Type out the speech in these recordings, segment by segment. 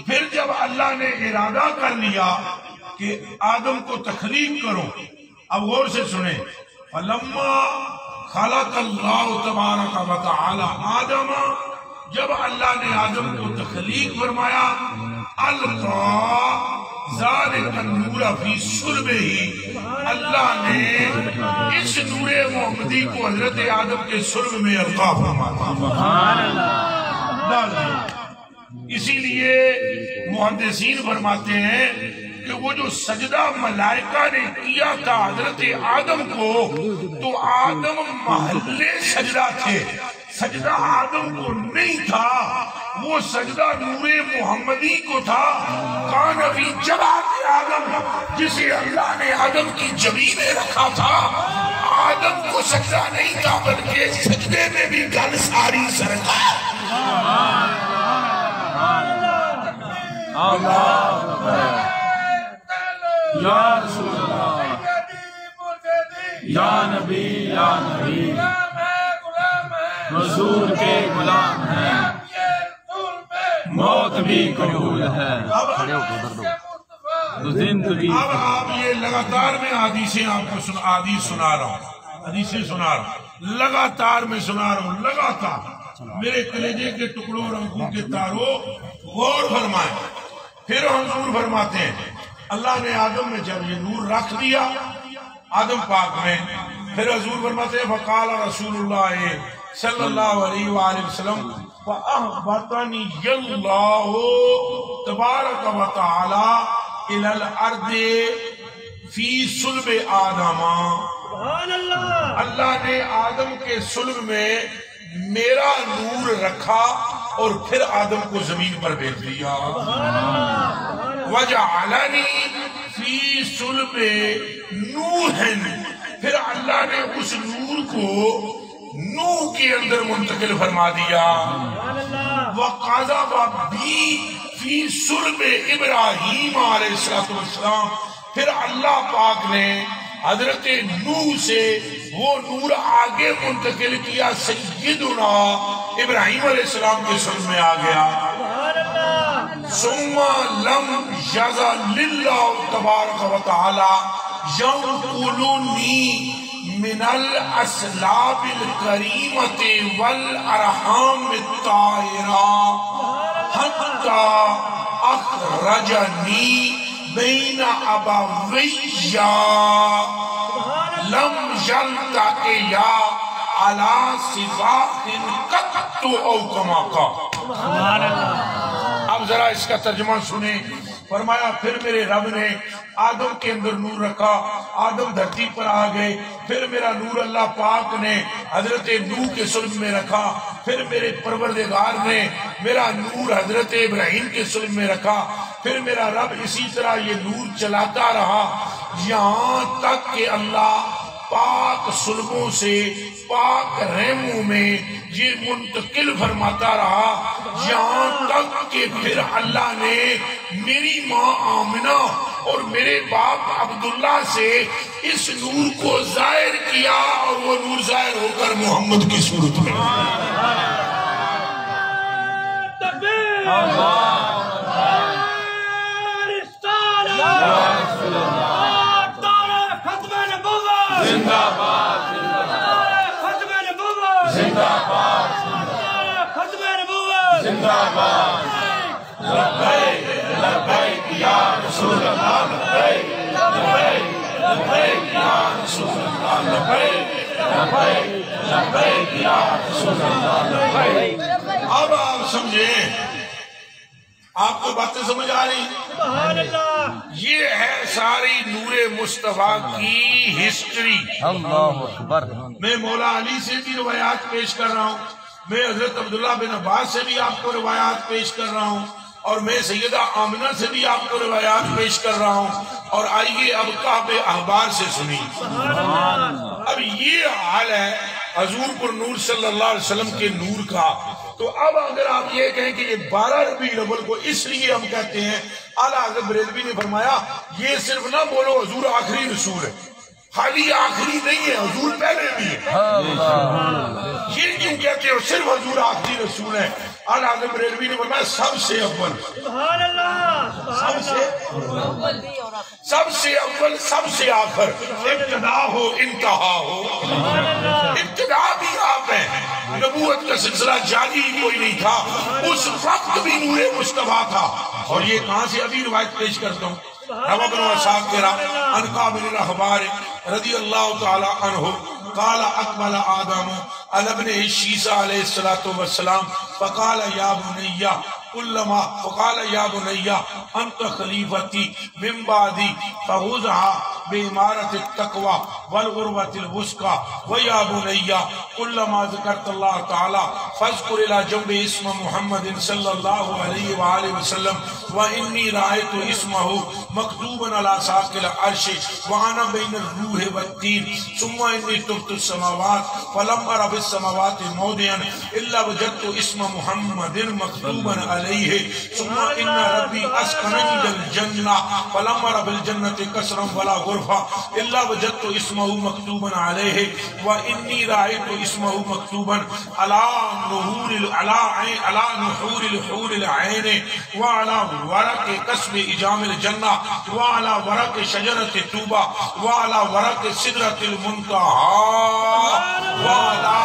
پھر جب اللہ نے ارادہ کر لیا کہ آدم کو تخلیق کرو، اب غور سے سنیں، فلما خلق اللہ تبارک و تعالی آدم، جب اللہ نے آدم کو تخلیق فرمایا، القا ذالک النور فی صلبہ، اللہ نے اس نور محمدی کو حضرت آدم کے صلب میں القا فرمایا، سبحان اللہ۔ اسی لیے محدثین فرماتے ہیں کہ وہ جو سجدہ ملائکہ نے کیا تھا حضرت آدم کو، تو آدم محلے سجدہ تھے، سجدہ آدم کو نہیں تھا، وہ سجدہ نور محمدی کو تھا۔ کان فی جبہۃ آدم، جسے اللہ نے آدم کی جبین میں رکھا تھا، آدم کو سجدہ نہیں تھا، بلکہ سجدے میں بھی گل ساری سرکار۔ یا رسول اللہ، یا نبی، یا نبی، رسول کے غلام ہیں، موت بھی قبول ہے، تو زندگی۔ اب آپ یہ لگاتار میں حدیثیں آپ کو حدیث سنا رہا ہوں، حدیثیں سنا رہا ہوں، لگاتار میں سنا رہا ہوں، لگاتار میرے کلیجے کے ٹکڑوں اور آنکھوں کے تاروں غور فرمائیں۔ پھر حضور فرماتے ہیں اللہ نے آدم میں جب یہ نور رکھ دیا آدم پاک میں، پھر حضور فرماتے ہیں فقال رسول اللہ صلی اللہ علیہ وآلہ وسلم فأحبطنی اللہ تبارک و تعالی الی الارض فی صلب آدم، اللہ نے آدم کے صلب میں میرا نور رکھا اور پھر آدم کو زمین پر بھیج دیا۔ وَجَعَلَنِي فِي صُلْبِ نُوحٍ، پھر اللہ نے اس نور کو نوح کے اندر منتقل فرما دیا۔ وَقَذَفَ بِي فِي صُلْبِ ابراہیم علیہ السلام، پھر اللہ پاک نے حضرت نوح سے وہ نور آگے منتقل کیا، سیدنا ابراہیم علیہ السلام کے صلب میں آ گیا۔ ثم لم یزل اللہ تبارک و تعالی ینقلنی من الاسلاب الکریمۃ والارحام الطاہرہ حتی اخرجنی بین ابویہ لم یلتقیا علی صفاح قط او کما قال۔ اب ذرا اس کا ترجمہ سنیں۔ فرمایا پھر میرے رب نے آدم کے اندر نور رکھا، آدم دھرتی پر آ گئے، پھر میرا نور اللہ پاک نے حضرت نوح کے صلب میں رکھا، پھر میرے پروردگار نے میرا نور حضرت ابراہیم کے صلب میں رکھا، پھر میرا رب اسی طرح یہ نور چلاتا رہا یہاں تک کہ اللہ پاک صلبوں سے پاک رحموں میں یہ منتقل فرماتا رہا، یہاں تک کہ پھر اللہ نے میری ماں آمنہ اور میرے باپ عبداللہ سے اس نور کو ظاہر کیا، اور وہ نور ظاہر ہو کر محمد کی صورت میں۔ زندہ باد، ختم نبوت، زندہ باد، ختم نبوت، زندہ باد، لبیک لبیک یا رسول اللہ، لبیک لبیک لبیک یا رسول اللہ، لبیک لبیک لبیک یا رسول اللہ، لبیک۔ اب آپ سمجھیں، آپ کو باتیں سمجھ آ رہی؟ یہ ہے ساری نور مصطفیٰ کی ہسٹری۔ اللہ اکبر۔ میں مولا علی سے بھی روایات پیش کر رہا ہوں، میں حضرت عبداللہ بن عباس سے بھی آپ کو روایات پیش کر رہا ہوں، اور میں سیدہ آمنہ سے بھی آپ کو روایات پیش کر رہا ہوں، اور آئیے اب کعب احبار سے سنی۔ اب یہ حال ہے حضور پر نور صلی اللہ علیہ وسلم کے نور کا۔ تو اب اگر آپ یہ کہیں کہ یہ 12 ربیع الاول کو اس لیے ہم کہتے ہیں، اعلیٰ حضرت بریلوی نے فرمایا یہ صرف نہ بولو حضور آخری رسول ہے، خالی آخری نہیں ہے، حضور پہلے بھی ہے۔ یہ کیوں کہتے ہو صرف حضور آخری رسول ہے؟ आला हज़रत बरेलवी ने फरमाया सबसे अव्वल, सुभान अल्लाह, सबसे अव्वल सबसे आखिर, इब्तिदा हो इंतहा हो। इब्तिदा भी आप हैं, नबूवत का सिलसिला जारी कोई नहीं था, उस वक्त भी नूरे मुस्तफा था। और ये कहां से अभी रिवायत पेश करता हूँ, रज़ियल्लाहु ताला अन्हु काला अकबल आदम अलबने शीसा अलैहिस्सलातु वस्सलाम फकाल या बुनैया कुल्लमा फकाल या बुनैया अंत खलीफती मिन बादी फहुज़हा बिइमारत तक़वा वल उर्वतिल वुस्का व या बुनैया कुल्लमा ज़करतल्लाह ताला फज़कुर इला जंबि इस्म मुहम्मदिन सल्लल्लाहु अलैहि व आलिहि वसल्लम व इन्नी रायतु इस्महु मकतूबन अला साक़िल अर्श व अना बैनर रूह व तीन सुम्मा इन्नी तुब्तु समावात फलम अरा बिस समावात मौदियन इल्ला वजदतु इस्म मुहम्मदिन मकतूबन अलैहि सुम्मा इन्ना रब्बी अस्कननी बिल जन्नह फलम अरा बिल जन्नति कसरम वला गुरफा इल्ला वजदतु इस्महु मकतूबन अलैहि व इन्नी रायतु इस्महु मकतूबन अला नुहुरिल हूरिल ऐन व अला वरक कस्ब इजामिल जन्नह व अला वरक शजरत तूबा व अला वरक सिदरतिल मुंतहा व अला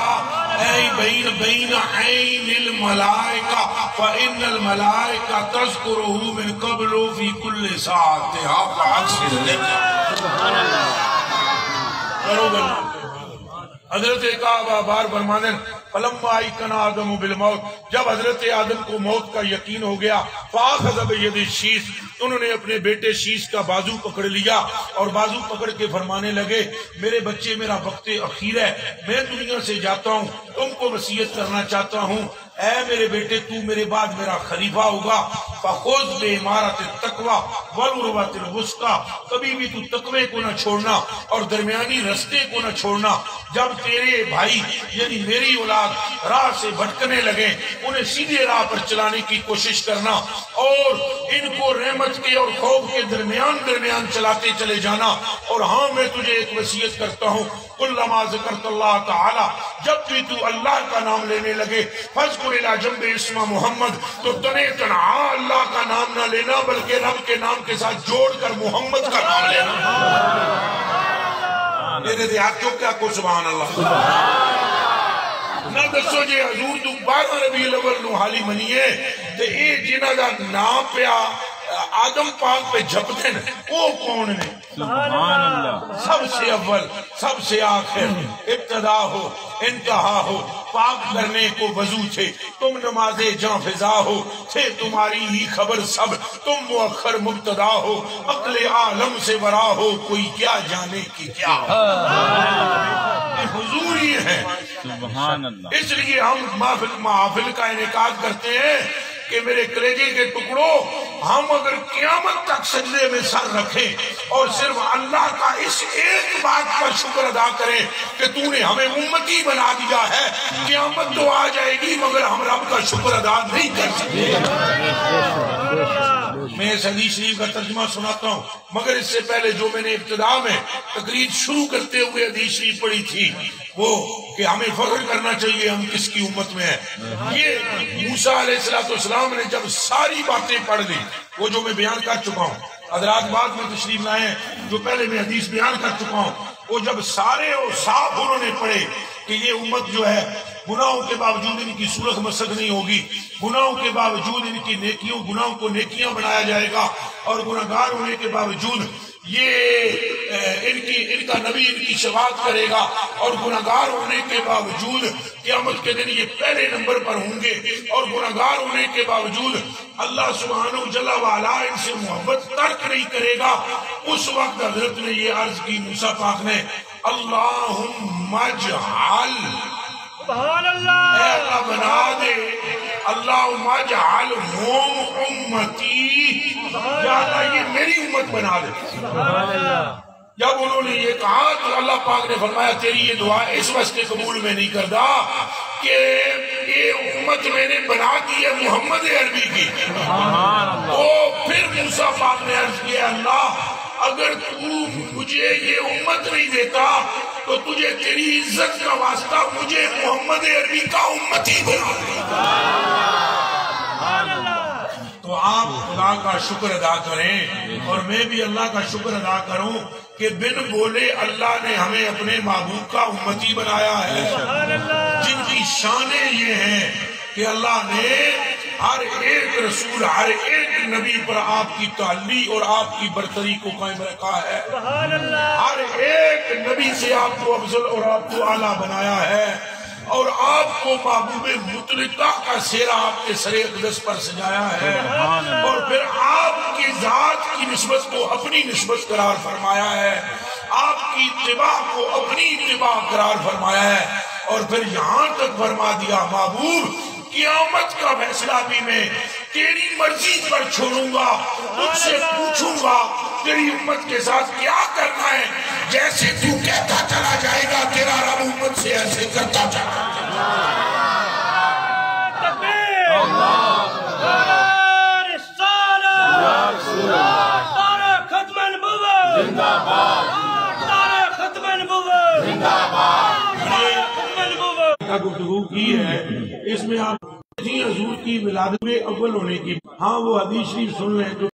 बैन ऐनिल मलाइका फ इन्नल मलाइका तज़कुरुहु मिन क़ब्लु फी कुल्लि साअतिहा सुभान अल्लाह। हजरत काबा बार फरमाने फलम्मा आइकना आदम बिल मौत, जब हजरत आदम को मौत का यकीन हो गया, फाखज़ बियदि शीस, उन्होंने अपने बेटे शीस का बाजू पकड़ लिया और बाजू पकड़ के फरमाने लगे, मेरे बच्चे मेरा वक्त अखीर है, मैं दुनिया से जाता हूँ, तुमको वसीयत करना चाहता हूँ, ऐ मेरे बेटे तू मेरे बाद मेरा खलीफा होगा। फखुज़ बिइमारत तक़वा वल उर्वतिल वुस्का, कभी भी तू तकवे को न छोड़ना और दरमियानी रास्ते को न छोड़ना। जब तेरे भाई यानी मेरी औलाद राह से भटकने लगे, उन्हें सीधे राह पर चलाने की कोशिश करना और इनको रहमत के और खौफ के दरमियान चलाते चले जाना। और हाँ, मैं तुझे एक वसीयत करता हूँ, कुल्लमा ज़करतल्लाह ताला, जब भी तू अल्लाह का नाम लेने लगे, फज़कुर इला जंबि इस्म मुहम्मद, तो तने तनहा अल्लाह का नाम ना लेना, बल्कि रब के नाम के साथ जोड़कर मोहम्मद का नाम लेना। मेरे देहात क्यों क्या को सुभान अल्लाह ना दसो जे हजूर तू 12 रबीउल अव्वल नू हाली मनीए ते ए जिन्हां दा नाम पिया आदम पाक पे जपते न, वो कौन ने? सुभान अल्लाह। सबसे अव्वल सबसे आखिर, इब्तिदा हो इंतहा हो, पाक करने को वजू थे, तुम नमाजे जहाँ फिजा हो, थे तुम्हारी ही खबर सब, तुम मुअख्खर मुब्तदा हो, अक्ल आलम से बरा हो, कोई क्या जाने की क्या। हुजूर ही है। सुभान अल्लाह। इसलिए हम महफिल का इनेकाद करते हैं कि मेरे कलेजे के टुकड़ों, हम अगर क़यामत तक सजदे में सर रखें और सिर्फ अल्लाह का इस एक बात पर शुक्र अदा करें कि तूने हमें उम्मती बना दिया है, क़यामत तो आ जाएगी मगर हम रब का शुक्र अदा नहीं कर सकते। मैं इस हदीस शरीफ का तर्जुमा सुनाता हूँ, मगर इससे पहले जो मैंने इब्तिदा में तकरीर शुरू करते हुए हदीस शरीफ पढ़ी थी, वो कि हमें फख्र करना चाहिए हम किसकी उम्मत में है। ये मूसा अलैहिस्सलाम ने जब सारी बातें पढ़ ली, वो जो मैं बयान कर चुका हूँ, हज़रात बाद में तशरीफ लाए, जो पहले मैं हदीस बयान कर चुका हूँ, वो जब सारे और साफ उन्होंने पढ़े कि ये उम्मत जो है गुनाहों के बावजूद इनकी सुरख मसक नहीं होगी, गुनाहों के बावजूद इनकी नेकियों गुनाहों को नेकियां बनाया जाएगा, और गुनाहगार होने के बावजूद ये इनका नबी इनकी शफाअत करेगा, और गुनाहगार होने के बावजूद क़यामत के दिन ये पहले नंबर पर होंगे, और गुनाहगार होने के बावजूद अल्लाह सुब्हानहू जल्ला वाला इनसे मोहब्बत तर्क नहीं करेगा। उस वक्त हजरत ने ये अर्ज की मूसा पाक ने, अल्लाहुम्मा जअल, सुभान अल्लाह, अल्लाह बना दे, अल्लाहुम्मा जअलहुम उम्मती, या अल्लाह ये मेरी उम्मत बना दे। सुभान अल्लाह। जब उन्होंने ये कहा तो अल्लाह पाक ने फरमाया, तेरी ये दुआ इस वस्ते कबूल में नहीं करता कि ये उम्मत मैंने बना दी है मोहम्मद अरबी की। तो फिर मूसा पाक ने अर्ज किया, अल्लाह अगर तू मुझे ये उम्मत नहीं देता तो तुझे तेरी इज्जत का वास्ता मुझे मोहम्मद अरबी का उम्मती बना दे। تو آپ خدا کا شکر ادا کریں اور میں بھی اللہ کا شکر ادا کروں کہ بن بولے اللہ نے ہمیں اپنے محبوب کا امتی بنایا ہے، جن کی شانیں یہ ہیں کہ اللہ نے ہر ایک رسول، ہر ایک نبی پر آپ کی تعلی اور آپ کی برتری کو قائم رکھا ہے، ہر ایک نبی سے آپ کو افضل اور آپ کو اعلیٰ بنایا ہے، اور آپ کو محبوب مطلقہ کا سیرا آپ کے سر اقدس پر سجایا ہے، اور پھر آپ کی ذات کی نسبت کو اپنی نسبت قرار فرمایا ہے، آپ کی اتباع کو اپنی اتباع قرار فرمایا ہے، اور پھر یہاں تک فرما دیا محبوب قیامت کا فیصلہ بھی میں تیری مرضی پر چھوڑوں گا، تجھ سے پوچھوں گا تیری امت کے ساتھ کیا کرنا ہے، جیسے تو کہتا چلا جائے گا تیرا رب امت سے ایسے کرتا چلا جائے گا۔ گفتگو کی ہے اس میں آپ حضور کی ولادت میں اول ہونے کی، ہاں وہ حدیث شریف سن لیں جو